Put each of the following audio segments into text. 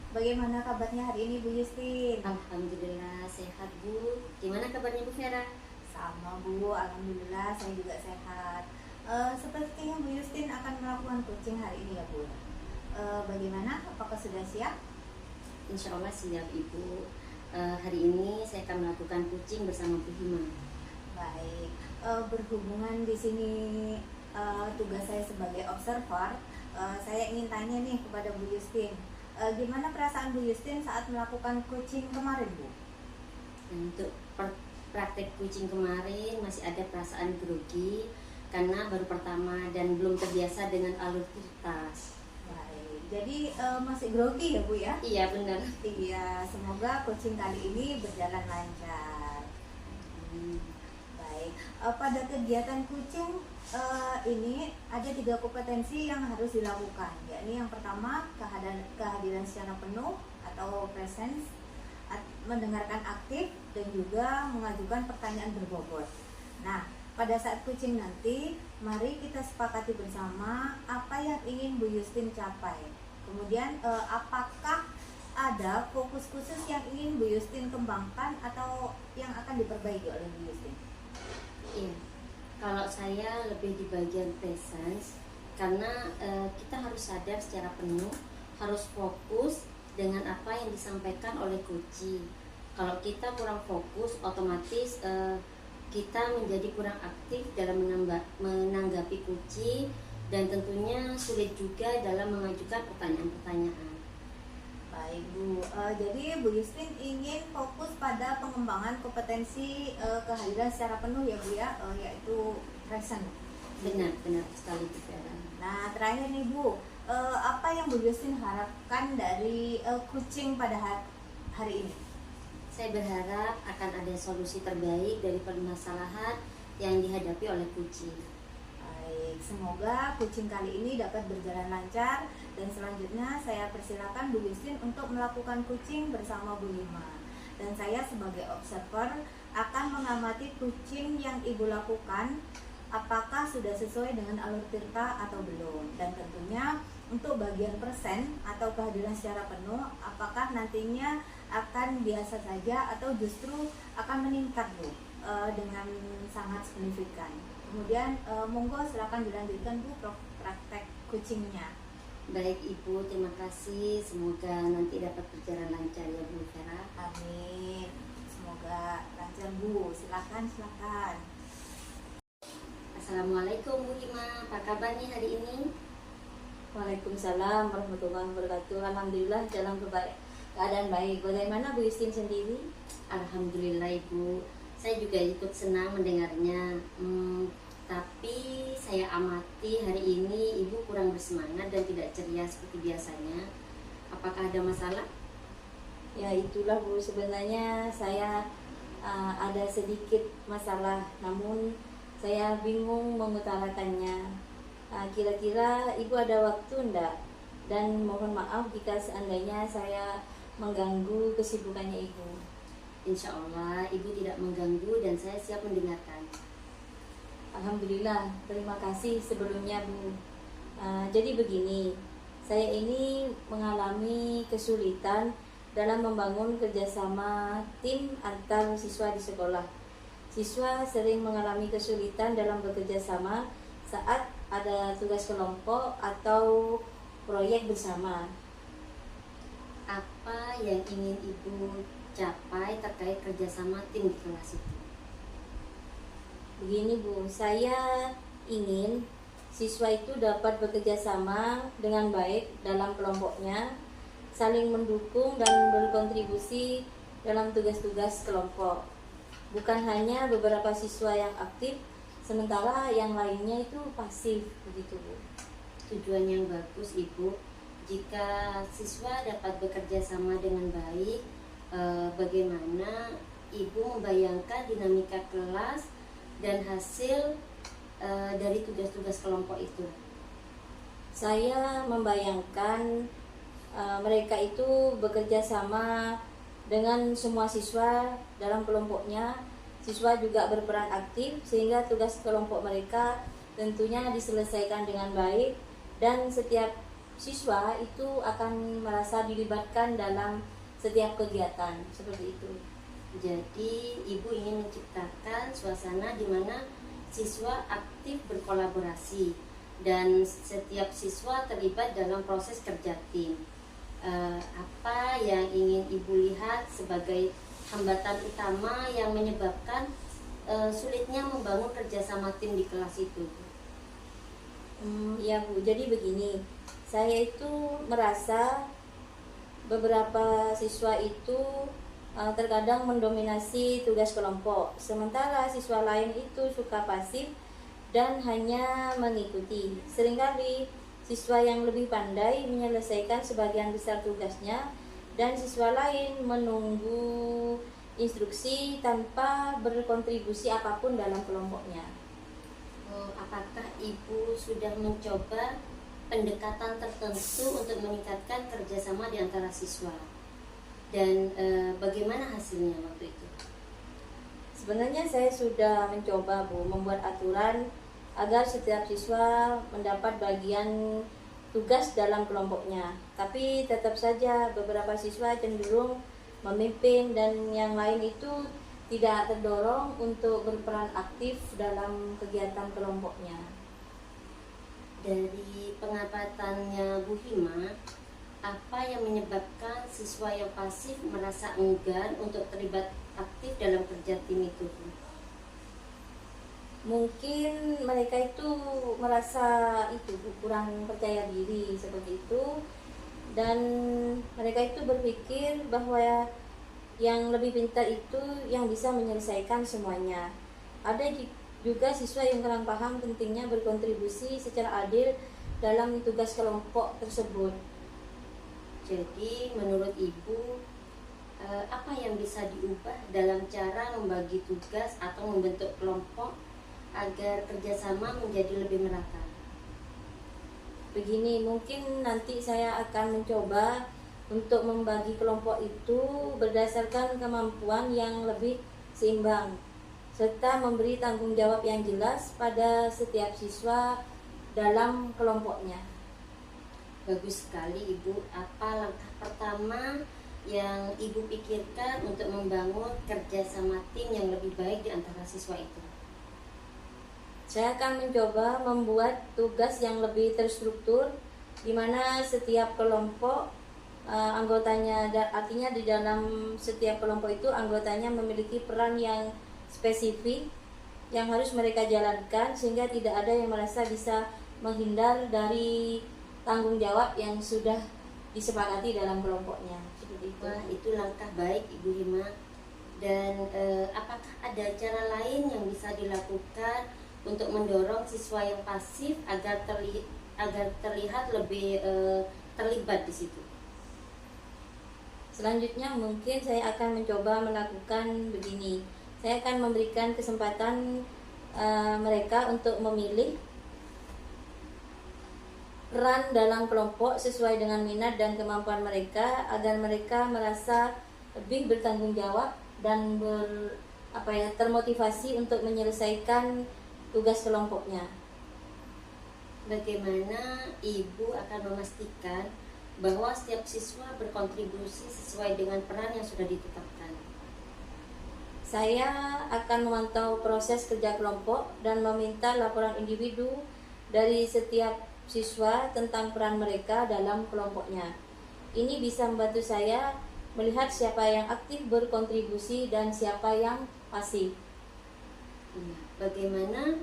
Bagaimana kabarnya hari ini Bu Justin? Alhamdulillah sehat Bu. Gimana kabarnya Bu Vera? Sama Bu, Alhamdulillah saya juga sehat. Sepertinya Bu Justin akan melakukan coaching hari ini ya Bu. Bagaimana? Apakah sudah siap? Insya Allah siap Ibu. Hari ini saya akan melakukan coaching bersama Bu Hima. Baik. Berhubungan di sini tugas saya sebagai observer, saya ingin tanya nih kepada Bu Justin. Gimana perasaan Bu Justin saat melakukan coaching kemarin Bu? Untuk praktek coaching kemarin masih ada perasaan grogi karena baru pertama dan belum terbiasa dengan alur cerita. Baik, jadi masih grogi ya Bu ya? Iya benar. Iya, semoga coaching kali ini berjalan lancar. Baik, pada kegiatan coaching ini ada 3 kompetensi yang harus dilakukan, yakni yang pertama kehadiran secara penuh atau presence, mendengarkan aktif, dan juga mengajukan pertanyaan berbobot. Nah, pada saat coaching nanti, mari kita sepakati bersama apa yang ingin Bu Justin capai. Kemudian, apakah ada fokus khusus yang ingin Bu Justin kembangkan atau yang akan diperbaiki oleh Bu Justin? Iya. Kalau saya lebih di bagian presence karena kita harus sadar secara penuh, harus fokus dengan apa yang disampaikan oleh coach. Kalau kita kurang fokus, otomatis kita menjadi kurang aktif dalam menanggapi coach dan tentunya sulit juga dalam mengajukan pertanyaan-pertanyaan. Baik Bu, jadi Bu Justin ingin fokus pada pengembangan kompetensi kehadiran secara penuh ya Bu ya, yaitu present. Benar sekali Bu Vera. Nah terakhir nih Bu, apa yang Bu Justin harapkan dari coaching pada hari ini? Saya berharap akan ada solusi terbaik dari permasalahan yang dihadapi oleh coaching. Baik, semoga coaching kali ini dapat berjalan lancar, dan selanjutnya saya persilakan Bu Justin untuk melakukan coaching bersama Bu Hima. Dan saya sebagai observer akan mengamati coaching yang Ibu lakukan, apakah sudah sesuai dengan alur tirta atau belum. Dan tentunya untuk bagian persen atau kehadiran secara penuh, apakah nantinya akan biasa saja atau justru akan meningkat Bu dengan sangat signifikan. Kemudian monggo silakan dilanjutkan Bu praktek coachingnya. Baik Ibu, terima kasih. Semoga nanti dapat berjalan lancar ya Bu Vera. Amin. Semoga lancar Bu. Silakan. Assalamualaikum Bu Hima, apa kabar nih hari ini? Waalaikumsalam warahmatullahi wabarakatuh. Alhamdulillah dalam keadaan baik. Bagaimana Bu Justin sendiri? Alhamdulillah Ibu, saya juga ikut senang mendengarnya. Tapi saya amati hari ini Ibu kurang bersemangat dan tidak ceria seperti biasanya. Apakah ada masalah? Ya itulah Bu, sebenarnya saya ada sedikit masalah, namun saya bingung mengutarakannya. Kira-kira Ibu ada waktu enggak? Dan mohon maaf jika seandainya saya mengganggu kesibukannya Ibu. Insya Allah Ibu tidak mengganggu dan saya siap mendengarkan. Alhamdulillah, terima kasih sebelumnya Bu. Jadi begini, saya ini mengalami kesulitan dalam membangun kerjasama tim antar siswa di sekolah. Siswa sering mengalami kesulitan dalam bekerja sama saat ada tugas kelompok atau proyek bersama. Apa yang ingin Ibu capai terkait kerjasama tim di kelas itu? Begini Bu, saya ingin siswa itu dapat bekerja sama dengan baik dalam kelompoknya, saling mendukung dan berkontribusi dalam tugas-tugas kelompok. Bukan hanya beberapa siswa yang aktif, sementara yang lainnya itu pasif, begitu Bu. Tujuan yang bagus Ibu. Jika siswa dapat bekerja sama dengan baik, bagaimana Ibu membayangkan dinamika kelas dan hasil dari tugas-tugas kelompok itu? Saya membayangkan mereka itu bekerja sama dengan semua siswa dalam kelompoknya. Siswa juga berperan aktif sehingga tugas kelompok mereka tentunya diselesaikan dengan baik, dan setiap siswa itu akan merasa dilibatkan dalam setiap kegiatan seperti itu. Jadi ibu ingin menciptakan suasana di mana siswa aktif berkolaborasi dan setiap siswa terlibat dalam proses kerja tim. Apa yang ingin ibu lihat sebagai hambatan utama yang menyebabkan sulitnya membangun kerjasama tim di kelas itu? Ya Bu, jadi begini, saya itu merasa beberapa siswa itu terkadang mendominasi tugas kelompok, sementara siswa lain itu suka pasif dan hanya mengikuti. Seringkali siswa yang lebih pandai menyelesaikan sebagian besar tugasnya dan siswa lain menunggu instruksi tanpa berkontribusi apapun dalam kelompoknya. Apakah ibu sudah mencoba pendekatan tertentu untuk meningkatkan kerjasama di antara siswa? Dan bagaimana hasilnya waktu itu? Sebenarnya saya sudah mencoba Bu membuat aturan agar setiap siswa mendapat bagian tugas dalam kelompoknya. Tapi tetap saja beberapa siswa cenderung memimpin dan yang lain itu tidak terdorong untuk berperan aktif dalam kegiatan kelompoknya. Dari pengamatannya Bu Hima, apa yang menyebabkan siswa yang pasif merasa enggan untuk terlibat aktif dalam kerja tim itu? Mungkin mereka itu merasa itu kurang percaya diri seperti itu, dan mereka itu berpikir bahwa yang lebih pintar itu yang bisa menyelesaikan semuanya. Ada juga siswa yang kurang paham pentingnya berkontribusi secara adil dalam tugas kelompok tersebut. Jadi menurut ibu, apa yang bisa diubah dalam cara membagi tugas atau membentuk kelompok agar kerjasama menjadi lebih merata? Begini, mungkin nanti saya akan mencoba untuk membagi kelompok itu berdasarkan kemampuan yang lebih seimbang, serta memberi tanggung jawab yang jelas pada setiap siswa dalam kelompoknya. Bagus sekali Ibu. Apa langkah pertama yang Ibu pikirkan untuk membangun kerjasama tim yang lebih baik di antara siswa itu? Saya akan mencoba membuat tugas yang lebih terstruktur, di mana setiap kelompok anggotanya, artinya di dalam setiap kelompok itu anggotanya memiliki peran yang spesifik yang harus mereka jalankan, sehingga tidak ada yang merasa bisa menghindar dari tanggung jawab yang sudah disepakati dalam kelompoknya. Seperti itu. Wah, itu langkah baik Ibu Hima. Dan apakah ada cara lain yang bisa dilakukan untuk mendorong siswa yang pasif agar terlihat lebih terlibat di situ? Selanjutnya mungkin saya akan mencoba melakukan begini. Saya akan memberikan kesempatan mereka untuk memilih peran dalam kelompok sesuai dengan minat dan kemampuan mereka, agar mereka merasa lebih bertanggung jawab dan termotivasi untuk menyelesaikan tugas kelompoknya. Bagaimana Ibu akan memastikan bahwa setiap siswa berkontribusi sesuai dengan peran yang sudah ditetapkan? Saya akan memantau proses kerja kelompok dan meminta laporan individu dari setiap siswa tentang peran mereka dalam kelompoknya. Ini bisa membantu saya melihat siapa yang aktif berkontribusi dan siapa yang pasif. Bagaimana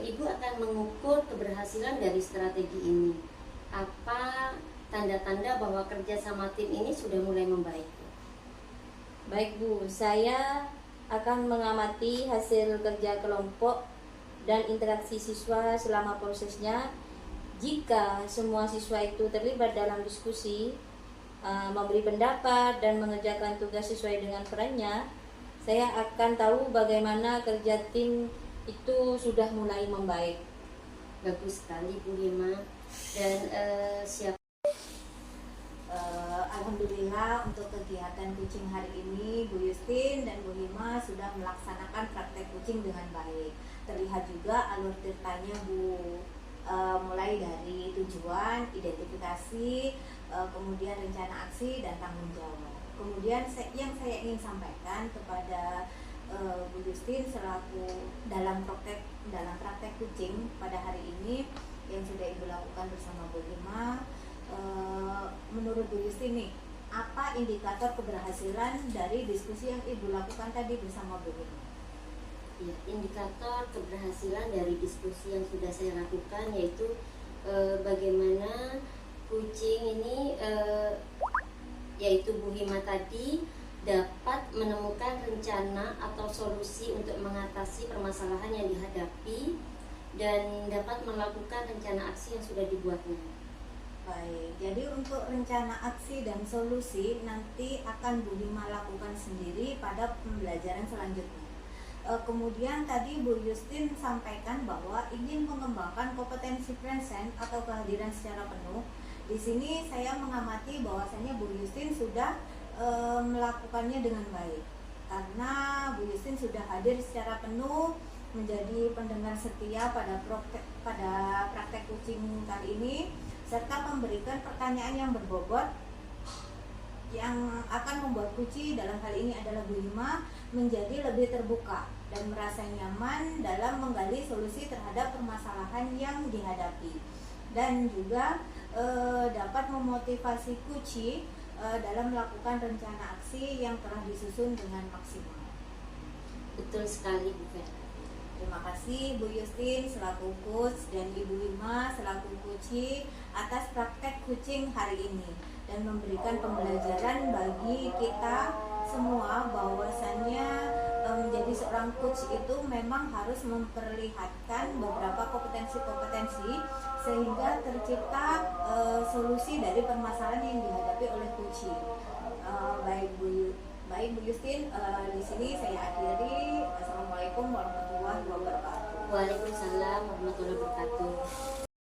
Ibu akan mengukur keberhasilan dari strategi ini? Apa tanda-tanda bahwa kerjasama tim ini sudah mulai membaik? Baik Bu, saya akan mengamati hasil kerja kelompok dan interaksi siswa selama prosesnya. Jika semua siswa itu terlibat dalam diskusi, memberi pendapat dan mengerjakan tugas sesuai dengan perannya, saya akan tahu bagaimana kerja tim itu sudah mulai membaik. Bagus sekali Bu Hima. Dan Alhamdulillah untuk kegiatan kucing hari ini Bu Yustin dan Bu Hima sudah melaksanakan praktek kucing dengan baik. Terlihat juga alur ceritanya Bu mulai dari tujuan, identifikasi, kemudian rencana aksi dan tanggung jawab. Kemudian yang saya ingin sampaikan kepada Bu Justin selaku dalam praktek kucing pada hari ini yang sudah Ibu lakukan bersama Bu Lima, menurut Bu Justin nih, apa indikator keberhasilan dari diskusi yang Ibu lakukan tadi bersama Bu Lima? Ya, indikator keberhasilan dari diskusi yang sudah saya lakukan yaitu bagaimana kucing ini yaitu Bu Hima tadi dapat menemukan rencana atau solusi untuk mengatasi permasalahan yang dihadapi dan dapat melakukan rencana aksi yang sudah dibuatnya. Baik, jadi untuk rencana aksi dan solusi nanti akan Bu Hima lakukan sendiri pada pembelajaran selanjutnya. Kemudian tadi Bu Justin sampaikan bahwa ingin mengembangkan kompetensi present atau kehadiran secara penuh. Di sini saya mengamati bahwasanya Bu Justin sudah melakukannya dengan baik, karena Bu Justin sudah hadir secara penuh menjadi pendengar setia pada praktek kucing kali ini, serta memberikan pertanyaan yang berbobot yang akan membuat kucing dalam hal ini adalah Bu Hima menjadi lebih terbuka dan merasa nyaman dalam menggali solusi terhadap permasalahan yang dihadapi, dan juga dapat memotivasi kucing dalam melakukan rencana aksi yang telah disusun dengan maksimal. Betul sekali, Bu Fer. Terima kasih Bu Justin selaku coach dan Ibu Hima selaku kucing atas praktek kucing hari ini dan memberikan pembelajaran bagi kita semua bahwasannya menjadi seorang coach itu memang harus memperlihatkan beberapa kompetensi-kompetensi sehingga tercipta solusi dari permasalahan yang dihadapi oleh kucing. Baik Bu Justin, di sini saya akhiri. Assalamualaikum warahmatullahi wabarakatuh. Waalaikumsalam warahmatullahi wabarakatuh.